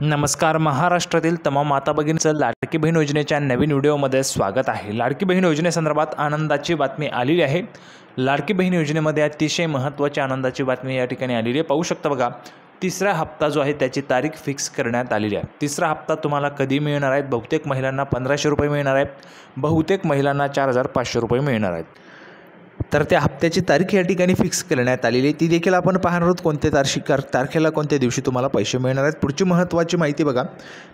नमस्कार. महाराष्ट्रातील तमाम माता भगिनींचं लाडकी बहीण योजनेच्या नवीन व्हिडिओमध्ये स्वागत आहे. लाडकी बहीण योजनेसंदर्भात आनंदाची बातमी आलेली आहे. लाडकी बहीण योजनेमध्ये अतिशय महत्त्वाची आनंदाची बातमी या ठिकाणी आलेली आहे. पाहू शकता बघा, तिसरा हप्ता जो आहे त्याची तारीख फिक्स करण्यात आलेली आहे. तिसरा हप्ता तुम्हाला कधी मिळणार आहे? बहुतेक महिलांना 1500 रुपये मिळणार आहेत, बहुतेक महिलांना 4500 रुपये मिळणार आहेत. तर त्या हप्त्याची तारीख या ठिकाणी फिक्स करण्यात आलेली आहे. ती देखील आपण पाहणार आहोत. कोणत्या तारखेला कोणत्या दिवशी तुम्हाला पैसे मिळणार आहेत. पुढची महत्त्वाची माहिती बघा,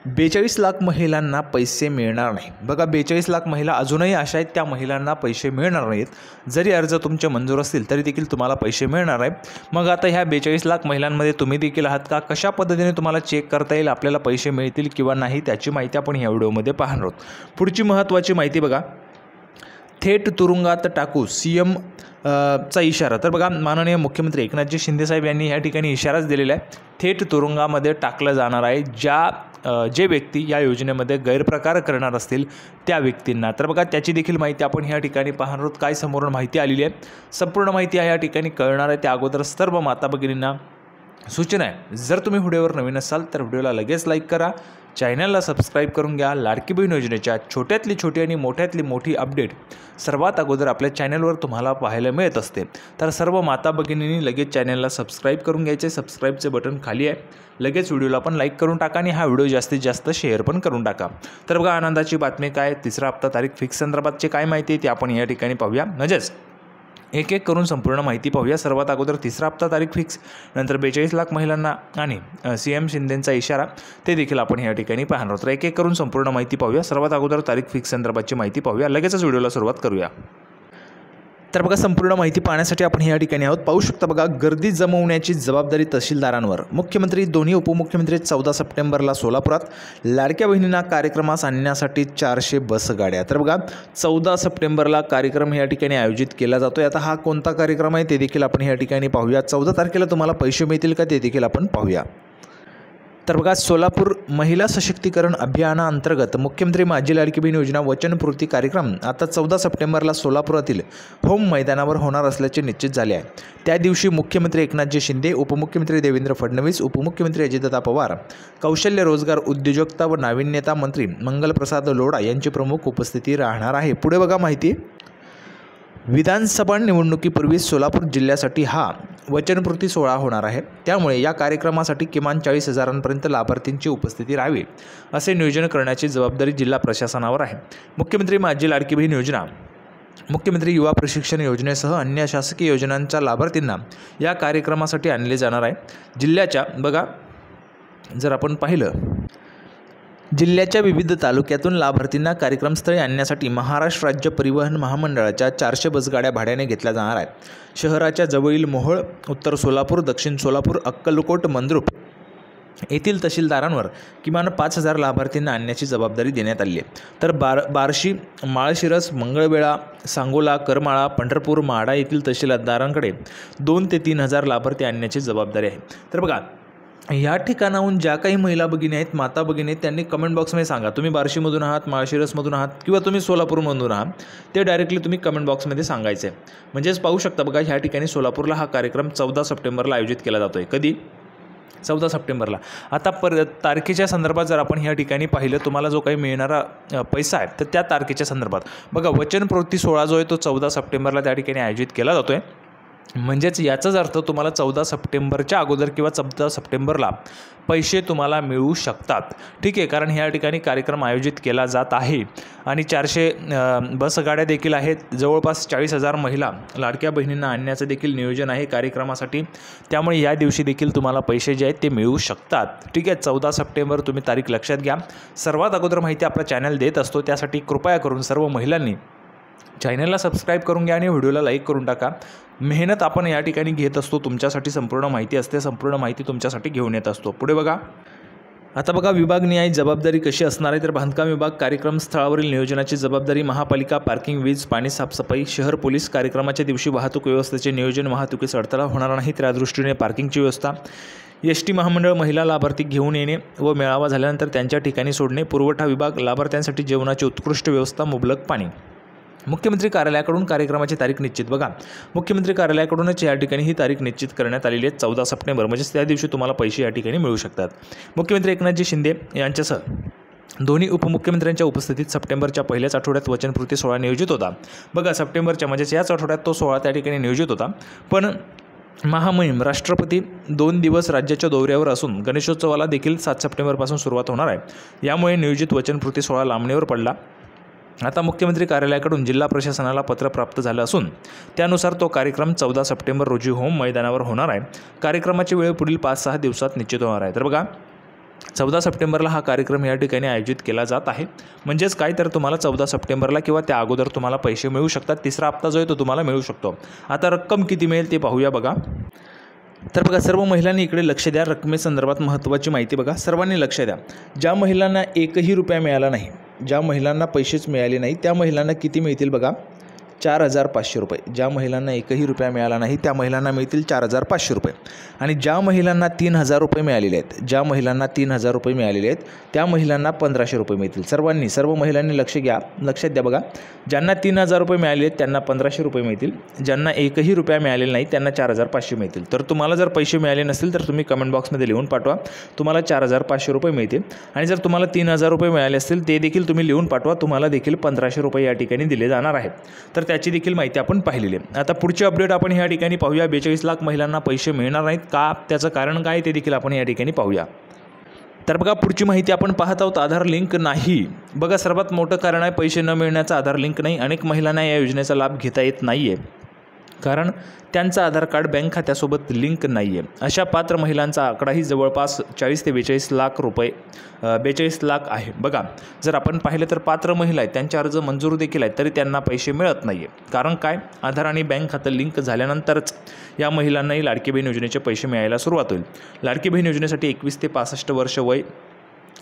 42 लाख महिलांना पैसे मिळणार नाही. बघा, 42 लाख महिला अजूनही अशा आहेत, त्या महिलांना पैसे मिळणार नाहीत. जरी अर्ज तुमचे मंजूर असतील तरी देखील तुम्हाला पैसे मिळणार आहेत. मग आता ह्या 42 लाख महिलांमध्ये तुम्ही देखील आहात का? कशा पद्धतीने तुम्हाला चेक करता येईल आपल्याला पैसे मिळतील किंवा नाही, त्याची माहिती आपण ह्या व्हिडिओमध्ये पाहणार आहोत. पुढची महत्त्वाची माहिती बघा, थेट तुरुंगात टाकू CM चा इशारा. तर बघा, माननीय मुख्यमंत्री एकनाथजी शिंदेसाहेब यांनी या ठिकाणी इशाराच दिलेला आहे. थेट तुरुंगामध्ये टाकलं जाणार आहे जे व्यक्ती या योजनेमध्ये गैरप्रकार करणार असतील त्या व्यक्तींना. तर बघा, त्याची देखील माहिती आपण ह्या ठिकाणी पाहणार आहोत. काय संपूर्ण माहिती आलेली आहे, संपूर्ण माहिती या ठिकाणी कळणार आहे. त्या अगोदर सर्व माता भगिनींना सूचना आहे, जर तुम्ही व्हिडिओवर नवीन असाल तर व्हिडिओला लगेच लाईक करा, चॅनलला सबस्क्राईब करून घ्या. लाडकी बहीण योजनेच्या छोट्यातली छोटी आणि मोठ्यातली मोठी अपडेट सर्वात अगोदर आपल्या चॅनलवर तुम्हाला पाहायला मिळत असते. तर सर्व माता भगिनींनी लगेच चॅनलला सबस्क्राईब करून घ्यायचे. सबस्क्राईबचे बटन खाली आहे, लगेच व्हिडिओला पण लाईक करून टाका आणि हा व्हिडिओ जास्तीत जास्त शेअर पण करून टाका. तर बघा, आनंदाची बातमी काय, तिसरा हप्ता तारीख फिक्स संदर्भातची काय माहिती आहे ती आपण या ठिकाणी पाहूया. म्हणजेच एक एक करून संपूर्ण माहिती पाहूया. सर्वात अगोदर तिसरा हप्ता तारीख फिक्स, नंतर 42 लाख महिलांना आणि CM शिंदेंचा इशारा, ते देखील आपण या ठिकाणी पाहणार आहोत. तर एक एक करून संपूर्ण माहिती पाहूया. सर्वात अगोदर तारीख फिक्स संदर्भाची माहिती पाहूया, लगेचच व्हिडिओला सुरुवात करूया. तर बघा, संपूर्ण माहिती पाहण्यासाठी आपण या ठिकाणी आहोत. पाहू शकता बघा, गर्दी जमवण्याची जबाबदारी तहसीलदारांवर. मुख्यमंत्री दोन्ही उपमुख्यमंत्री 14 सप्टेंबरला सोलापुरात लाडक्या बहिणींना कार्यक्रमास आणण्यासाठी 400 बस गाड्या. तर बघा, 14 सप्टेंबरला कार्यक्रम या ठिकाणी आयोजित केला जातोय. आता हा कोणता कार्यक्रम आहे ते देखील आपण या ठिकाणी पाहूया. 14 तारखेला तुम्हाला पैसे मिळतील का ते देखील आपण पाहूया. तर बघा, सोलापूर महिला सशक्तीकरण अभियानाअंतर्गत मुख्यमंत्री माझी लाडकी बहीण योजना वचनपूर्ती कार्यक्रम आता 14 सप्टेंबरला सोलापुरातील होम मैदानावर होणार असल्याचे निश्चित झाले आहे. त्या दिवशी मुख्यमंत्री एकनाथजी शिंदे, उपमुख्यमंत्री देवेंद्र फडणवीस, उपमुख्यमंत्री अजितदादा पवार, कौशल्य रोजगार उद्योजकता व नाविन्यता मंत्री मंगलप्रसाद लोढा यांची प्रमुख उपस्थिती राहणार आहे. पुढे बघा माहिती, विधानसभा निवडणुकीपूर्वी सोलापूर जिल्ह्यासाठी हा वचनपूर्ती सोहळा होणार आहे. त्यामुळे या कार्यक्रमासाठी किमान 40,000पर्यंत लाभार्थींची उपस्थिती राहावी असे नियोजन करण्याची जबाबदारी जिल्हा प्रशासनावर आहे. मुख्यमंत्री माझी लाडकी बहीण योजना, मुख्यमंत्री युवा प्रशिक्षण योजनेसह अन्य शासकीय योजनांच्या लाभार्थींना या कार्यक्रमासाठी आणले जाणार आहे. जिल्ह्याच्या बघा, जर आपण पाहिलं, जिल्ह्याच्या विविध तालुक्यातून लाभार्थींना कार्यक्रमस्थळी आणण्यासाठी महाराष्ट्र राज्य परिवहन महामंडळाच्या 400 बसगाड्या भाड्याने घेतल्या जाणार आहेत. शहराच्या जवळील मोहोळ, उत्तर सोलापूर, दक्षिण सोलापूर, अक्कलकोट, मंद्रुप येथील तहसीलदारांवर किमान 5000 लाभार्थींना आणण्याची जबाबदारी देण्यात आली आहे. तर बार्शी, माळशिरस, मंगळवेढा, सांगोला, करमाळा, पंढरपूर, माढा येथील तहसीलदारांकडे 2 ते 3000 लाभार्थी आणण्याची जबाबदारी आहे. तर बघा, या ठिकाणाहून ज्या काही महिला भगिनी आहेत, माता भगिनी आहेत, त्यांनी कमेंट बॉक्समध्ये सांगा तुम्ही बार्शीमधून आहात, माळशिरसमधून आहात किंवा तुम्ही सोलापूरमधून आहात, ते डायरेक्टली तुम्ही कमेंट बॉक्समध्ये सांगायचं आहे. म्हणजेच पाहू शकता बघा, ह्या ठिकाणी सोलापूरला हा कार्यक्रम 14 सप्टेंबरला आयोजित केला जातो आहे. कधी? 14 सप्टेंबरला. आता तारखेच्या संदर्भात जर आपण ह्या ठिकाणी पाहिलं, तुम्हाला जो काही मिळणारा पैसा आहे तर त्या तारखेच्या संदर्भात बघा, वचनपूर्ती सोहळा जो आहे तो 14 सप्टेंबरला त्या ठिकाणी आयोजित केला जातो आहे. म्हणजेच याचाच अर्थ तुम्हाला 14 सप्टेंबरच्या अगोदर किंवा 14 सप्टेंबरला पैसे तुम्हाला मिळू शकतात. ठीक आहे, कारण ह्या ठिकाणी कार्यक्रम आयोजित केला जात आहे आणि 400 बसगाड्या देखील आहेत. जवळपास 40,000 महिला लाडक्या बहिणींना आणण्याचं देखील नियोजन आहे कार्यक्रमासाठी. त्यामुळे या दिवशी देखील तुम्हाला पैसे जे आहेत ते मिळू शकतात. ठीक आहे, 14 सप्टेंबर तुम्ही तारीख लक्षात घ्या. सर्वात अगोदर माहिती आपला चॅनल देत असतो, त्यासाठी कृपया करून सर्व महिलांनी चॅनलला सबस्क्राईब करून घ्या आणि व्हिडिओला लाईक करून टाका. मेहनत आपण या ठिकाणी घेत असतो, तुमच्यासाठी संपूर्ण माहिती असते, संपूर्ण माहिती तुमच्यासाठी घेऊन येत असतो. पुढे बघा, आता बघा, विभागनिहाय जबाबदारी कशी असणार आहे. तर बांधकाम विभाग, कार्यक्रम स्थळावरील नियोजनाची जबाबदारी महापालिका, पार्किंग, वीज, पाणी, साफसफाई, शहर पोलीस. कार्यक्रमाच्या दिवशी वाहतूक व्यवस्थेचे नियोजन, वाहतुकीस अडथळा होणार नाही त्यादृष्टीने पार्किंगची व्यवस्था, ST महामंडळ, महिला लाभार्थी घेऊन येणे व मेळावा झाल्यानंतर त्यांच्या ठिकाणी सोडणे. पुरवठा विभाग, लाभार्थ्यांसाठी जेवणाची उत्कृष्ट व्यवस्था, मुबलक पाणी. मुख्यमंत्री कार्यालयाकडून कार्यक्रमाची तारीख निश्चित. बघा, मुख्यमंत्री कार्यालयाकडूनच या ठिकाणी ही तारीख निश्चित करण्यात आलेली आहे 14 सप्टेंबर, म्हणजेच त्या दिवशी तुम्हाला पैसे या ठिकाणी मिळू शकतात. मुख्यमंत्री एकनाथजी शिंदे यांच्यासह दोन्ही उपमुख्यमंत्र्यांच्या उपस्थितीत सप्टेंबरच्या पहिल्याच आठवड्यात वचनपूर्ती सोहळा नियोजित होता. बघा, सप्टेंबरच्या म्हणजेच याच आठवड्यात तो सोहळा त्या ठिकाणी नियोजित होता. पण महामहिम राष्ट्रपती 2 दिवस राज्याच्या दौऱ्यावर असून गणेशोत्सवाला देखील 7 सप्टेंबरपासून सुरुवात होणार आहे. यामुळे नियोजित वचनपूर्ती सोहळा लांबणीवर पडला. आता मुख्यमंत्री कार्यालयाकडून जिल्हा प्रशासनाला पत्र प्राप्त झालं असून त्यानुसार तो कार्यक्रम 14 सप्टेंबर रोजी होम मैदानावर होणार आहे. कार्यक्रमाची वेळ पुढील 5-6 दिवसात निश्चित होणार आहे. तर बघा, 14 सप्टेंबरला हा कार्यक्रम या ठिकाणी आयोजित केला जात आहे. म्हणजेच काय, तर तुम्हाला 14 सप्टेंबरला किंवा त्या अगोदर तुम्हाला पैसे मिळू शकतात. तिसरा हप्ता जो आहे तो तुम्हाला मिळू शकतो. आता रक्कम किती मिळेल ते पाहूया. बघा, तर बघा, सर्व महिलांनी इकडे लक्ष द्या. रकमेसंदर्भात महत्त्वाची माहिती बघा, सर्वांनी लक्ष द्या. ज्या महिलांना 1ही रुपया मिळाला नाही, ज्या महिलांना पैसेच मिळाले नाही, त्या महिलांना किती मिळतील बघा, 4,500 रुपये. ज्या महिलांना 1ही रुपया मिळाला नाही त्या महिलांना मिळतील 4,500 रुपये. आणि ज्या महिलांना 3,000 रुपये मिळालेले आहेत, ज्या महिलांना 3,000 रुपये मिळालेले आहेत त्या महिलांना 1,500 रुपये मिळतील. सर्व महिलांनी लक्षात द्या. बघा, ज्यांना 3,000 रुपये मिळाले आहेत त्यांना 1,500 रुपये मिळतील. ज्यांना 1ही रुपया मिळालेला नाही त्यांना 4,500 मिळतील. तर तुम्हाला जर पैसे मिळाले नसतील तर तुम्ही कमेंट बॉक्समध्ये लिहून पाठवा, तुम्हाला 4,500 रुपये मिळतील. आणि जर तुम्हाला 3,000 रुपये मिळाले असतील ते देखील तुम्ही लिहून पाठवा, तुम्हाला देखील 1,500 रुपये या ठिकाणी दिले जाणार आहेत. तर त्याची देखील माहिती आपण पाहिलेली आहे. आता पुढची अपडेट आपण या ठिकाणी पाहूया. 42 लाख महिलांना पैसे मिळणार नाहीत का, त्याचं कारण काय ते देखील आपण या ठिकाणी पाहूया. तर बघा, पुढची माहिती आपण पाहत आहोत. आधार लिंक नाही. बघा, सर्वात मोठं कारण आहे पैसे न मिळण्याचा आधार लिंक नाही. अनेक महिलांना या योजनेचा लाभ घेता येत नाही आहे कारण त्यांचं आधार कार्ड बँक खात्यासोबत लिंक नाही आहे. अशा पात्र महिलांचा आकडाही जवळपास 40 ते 42 लाख रुपये 42 लाख आहे. बघा, जर आपण पाहिलं तर पात्र महिला आहेत त्यांचे अर्ज मंजूर देखील आहेत तरी त्यांना पैसे मिळत नाही आहे. कारण काय, आधार आणि बँक खातं लिंक झाल्यानंतरच या महिलांनाही लाडकी बहीण योजनेचे पैसे मिळायला सुरुवात होईल. लाडकी बहीण योजनेसाठी 21 ते 65 वर्ष वय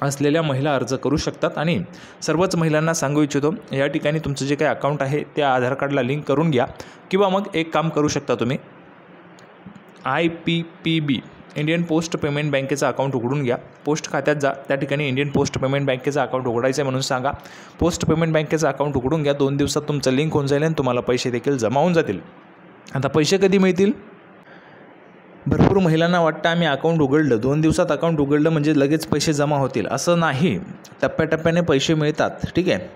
असलेल्या महिला अर्ज करू शकतात. आणि सर्वच महिलांना सांगू इच्छितो, या ठिकाणी तुमचं जे काही अकाउंट आहे त्या आधार कार्डला लिंक करून घ्या. किंवा मग एक काम करू शकता, तुम्ही IPPB इंडियन पोस्ट पेमेंट बँकेचं अकाउंट उघडून घ्या. पोस्ट खात्यात जा, त्या ठिकाणी इंडियन पोस्ट पेमेंट बँकेचं अकाउंट उघडायचं आहे म्हणून सांगा. पोस्ट पेमेंट बँकेचं अकाउंट उघडून घ्या. 2 दिवसात तुमचं लिंक होऊन जाईल आणि तुम्हाला पैसे देखील जमा होऊन जातील. आता पैसे कधी मिळतील? भरपूर महिलांना वाटतं आम्ही अकाउंट उघडलं, 2 दिवसात अकाउंट उघडलं म्हणजे लगेच पैसे जमा होतील. असं नाही, टप्प्याटप्प्याने पैसे मिळतात. ठीक आहे,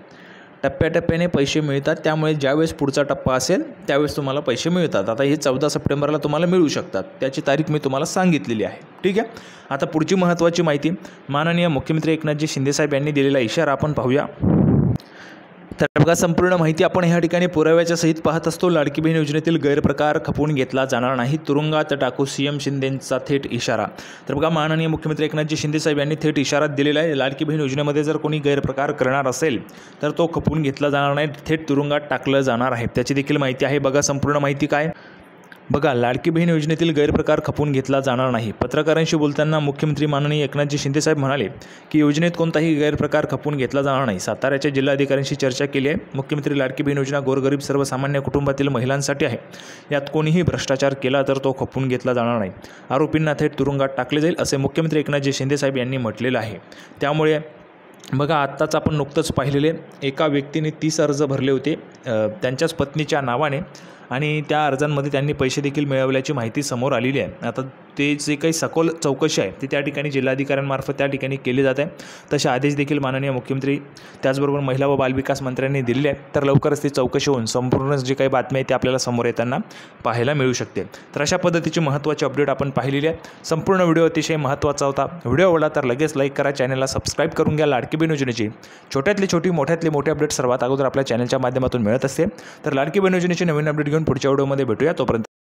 टप्प्याटप्प्याने पैसे मिळतात. त्यामुळे ज्यावेळेस पुढचा टप्पा असेल त्यावेळेस तुम्हाला पैसे मिळतात. आता हे 14 सप्टेंबरला तुम्हाला मिळू शकतात, त्याची तारीख मी तुम्हाला सांगितलेली आहे. ठीक आहे, आता पुढची महत्त्वाची माहिती माननीय मुख्यमंत्री एकनाथजी शिंदेसाहेब यांनी दिलेला इशारा आपण पाहूया. तर बघा, संपूर्ण माहिती आपण ह्या ठिकाणी पुराव्याच्या सहित पाहत असतो. लाडकी बहीण योजनेतील गैरप्रकार खपवून घेतला जाणार नाही, तुरुंगात टाकू CM शिंदेंचा थेट इशारा. तर बघा, माननीय मुख्यमंत्री एकनाथजी शिंदेसाहेब यांनी थेट इशारा दिलेला आहे. लाडकी बहीण योजनेमध्ये जर कोणी गैरप्रकार करणार असेल तर तो खपवून घेतला जाणार नाही, थेट तुरुंगात टाकलं जाणार आहे. त्याची देखील माहिती आहे. बघा, संपूर्ण माहिती काय. बघा, लाडकी बहीण योजनेतील गैरप्रकार खपवून घेतला जाणार नाही. पत्रकारांशी बोलताना मुख्यमंत्री माननीय एकनाथजी शिंदेसाहेब म्हणाले की योजनेत कोणताही गैरप्रकार खपवून घेतला जाणार नाही. साताऱ्याच्या जिल्हाधिकाऱ्यांशी चर्चा केली आहे. मुख्यमंत्री लाडकी बहीण योजना गोरगरीब सर्वसामान्य कुटुंबातील महिलांसाठी आहे. यात कोणीही भ्रष्टाचार केला तर तो खपवून घेतला जाणार नाही. आरोपींना थेट तुरुंगात टाकले जाईल असे मुख्यमंत्री एकनाथजी शिंदेसाहेब यांनी म्हटलेलं आहे. त्यामुळे बघा, आत्ताच आपण नुकतंच पाहिलेले एका व्यक्तीने 30 अर्ज भरले होते त्यांच्याच पत्नीच्या नावाने आणि त्या अर्जांमध्ये त्यांनी पैसे देखील मिळवल्याची माहिती समोर आलेली आहे. आता ते जे काही सखोल चौकशी आहे ती त्या ठिकाणी जिल्हाधिकाऱ्यांमार्फत त्या ठिकाणी केली जात आहे. तसे आदेश देखील माननीय मुख्यमंत्री त्याचबरोबर महिला व बालविकास मंत्र्यांनी दिलेले आहे. तर लवकरच ती चौकशी होऊन संपूर्ण जी काही बातमी आहे ती आपल्याला समोर येताना पाहायला मिळू शकते. तर अशा पद्धतीची महत्त्वाची अपडेट आपण पाहिलेली आहे. संपूर्ण व्हिडिओ अतिशय महत्त्वाचा होता. व्हिडिओ आवडला तर लगेच लाईक करा, चॅनलला सबस्क्राईब करून घ्या. लाडकी बहीण योजनेची छोट्यातली छोटी मोठ्यातली मोठी अपडेट सर्वात अगोदर आपल्या चॅनलच्या माध्यमातून मिळत असते. तर लाडकी बहीण योजनेची नवीन अपडेट घेऊन पुढच्या व्हिडिओमध्ये भेटूया. तोपर्यंत